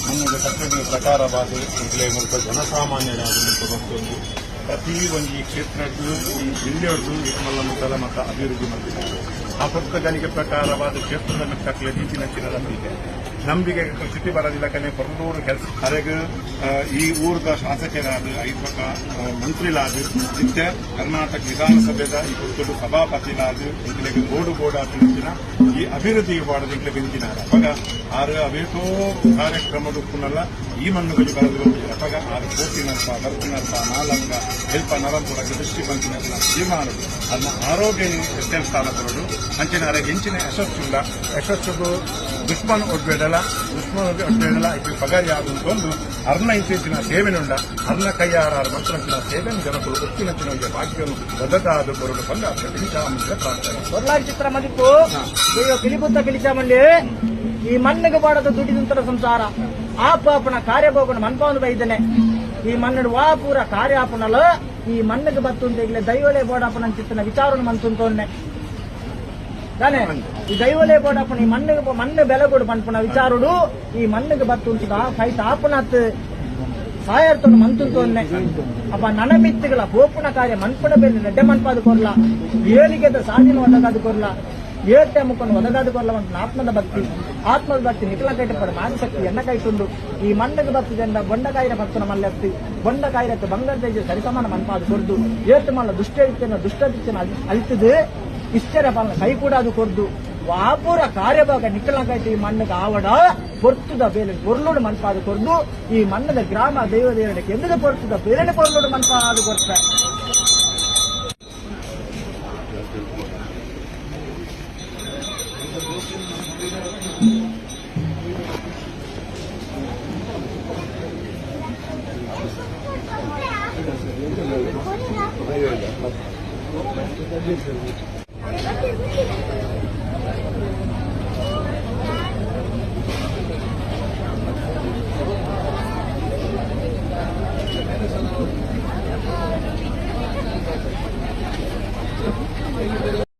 ನಮಗೆ ಕರ್ತವ್ಯ ಪ್ರಕಾರವಾದ ಈಗಲೇ ಮುಲ್ಪ ಜನಸಾಮಾನ್ಯರಾದ ಬರ್ತೊಂದು ಪ್ರತಿ ಒಂದು ಈ ಕ್ಷೇತ್ರಕ್ಕೂ ಈ ಜಿಲ್ಲೆಯವ್ರದ್ದು ಮಲ್ಲ ಮುದ್ದಲ ಮತ್ತು ಅಭಿವೃದ್ಧಿ ಮಾಡಿದ್ದಾರೆ. ಆ ಪುಸ್ತಕನಿಗೆ ಪ್ರಕಾರವಾದ ಕ್ಷೇತ್ರದ ಮೆಟ್ಟಕ್ಲೆ ರೀತಿ ನಚ್ಚಿನ ನಂಬಿಕೆ ಸ್ಥಿತಿ ಬರೋದಿಲ್ಲ ಕನೆ ಪರದೂರು ಕೆಲಸ ಅರೆಗೆ ಈ ಊರದ ಶಾಸಕರಾದ ಐಪಕ ಮಂತ್ರಿಲಾದ ನಿತ್ಯ ಕರ್ನಾಟಕ ವಿಧಾನಸಭೆದ ಈ ಪುಸ್ತಕ ಸಭಾಪತಿಲಾದ ಇಂಗ್ಲಿಗೆ ಗೋಡು ತಿಳಿಸಿನ ಈ ಅಭಿವೃದ್ಧಿ ಬಾಡದ ಇಂಗ್ಲೆ ಬೆಂಚಿನಾರ ಅವಾಗ ಆರು ಅವೇತೋ ಕಾರ್ಯಕ್ರಮದ ಪುನಲ್ಲ ಈ ಮಣ್ಣುಗಳು ಬರೆದು ಅವಾಗ 6 ಕೋಟಿನರ್ಪ ಬರ್ತಿನರ್ಪ ನಾಲಂಗ ಹೆಲ್ಪ ನರಂಪುರ ದೃಷ್ಟಿ ಬಂತಿನರ್ಪ ತೀರ್ಮಾನಗಳು ಅದನ್ನ ಆರೋಗ್ಯ ಸ್ಥಾನ ಬರೋದು ಅಂಚಿನ ಅರೆಗೆ ಹೆಂಚಿನ ಯಶಸ್ಸು ದುಷ್ಮನ್ ಒಡ್ಬೇಡಲ್ಲ ಇದು ಪಗಾರಿ ಆದಂತೊಂದು ಅರ್ನ ಇಂಚಿನ ಸೇವೆನುಂಡ ಅರ್ನ ಕೈಯಾರ ಮಂತ್ರಂಚಿನ ಸೇವೆಯನ್ನು ಜನಗಳು ಒತ್ತಿನಂಚಿನ ಭಾಗ್ಯವನ್ನು ಬದಲಾದ ಬರೋದು ಬಂದ ಪಿಲಿಚಾಮಂದಿರ ಪ್ರಾರ್ಥನೆ ಬದಲಾಗಿ ಚಿತ್ರ ಮದಿಪ್ಪು ಪಿಲಿಬುದ್ದ ಪಿಲಿಚಾಮಂಡಿ ಈ ಮಣ್ಣಿಗೆ ಬಾಡದ ದುಡಿದಂತರ ಸಂಸಾರ ಆಪನ ಕಾರ್ಯಭೋಗನ ಮನ್ಪವನು ಬೈದನೆ ಈ ಮಣ್ಣು ವಾಪೂರ ಕಾರ್ಯಾಪನಲ ಈ ಮಣ್ಣಿಗೆ ಬತ್ತುಂತ ದೈವಲೇ ಬೋಡಾಪನ ಚಿತ್ತನ ವಿಚಾರವನ್ನು ಮಂತುಂತೋನ್ನೆ ತಾನೆ ಈ ದೈವಲೇ ಬೋಡಾಪನ ಈ ಮಣ್ಣು ಬೆಲೆ ಕೊಡು ಪಂಪನ ವಿಚಾರುಡು ಈ ಮಣ್ಣಿಗೆ ಬತ್ತುಂಟದ ಕೈತ ಆಪನತ್ ಸಾಯರ್ತನು ಮಂತುಂತೋನ್ನೆ ಅಪ್ಪ ನನಮಿತ್ತಿಗಳ ಗೋಪುನ ಕಾರ್ಯ ಮನ್ಪಡ ಬೇರೆ ನೆಡ್ಡೆ ಮನ್ಪಾದು ಕೊರ್ಲ ಏಳಿಗೆದ ಸಾಧಿನ ಒದಗಾದು ಕೊರ್ಲ ಏಟೆ ಮುಖವನ್ನು ಒದಗಾದು ಕೊರ್ಲ ಅಂತ ಆತ್ಮದ ಭಕ್ತಿ ನಿಖಲ ಕೈಟ ಪಡ ಮಾನಶಕ್ತಿ ಎಣ್ಣ ಕೈಟುಂಡು ಈ ಮಣ್ಣಿಗೆ ಬರ್ತದಿಂದ ಬೊಂಡಕಾಯಿರ ಭಕ್ತನ ಮಲ್ಲೆತ್ತಿ ಬೊಂಡಕಾಯಿರತ್ತು ಬಂಗಾರದೇಜ ಸರಿಸಮಾನ ಮನ್ಪಾದು ಕೊರ್ದು ಏಟು ಮಲ್ಲ ದುಷ್ಟದಿಚ್ಚನ ಅಳಿತದು ಇಷ್ಟರ ಪಾಲನ ಕೈ ಕೂಡ ಅದು ಕೊರ್ದು ವಾಪುರ ಕಾರ್ಯಭಾಗ ನಿಖಲಂಕಾಯ್ತು ಈ ಮಣ್ಣಿಗೆ ಆವಡ ಪೊರ್ತುದ ಬೇಲೆ ಪೊರ್ಲುಡು ಮನ್ಪಾದು ಕೊರ್ದು ಈ ಮಣ್ಣದ ಗ್ರಾಮ ದೈವದೇವರಿಗೆ ಎಂದ ಪೊರ್ತುದ ಬೇರೆ ಪೊರ್ಲುಡು ಮನ್ಪಾದು ಕೊಡ್ತಾರೆ.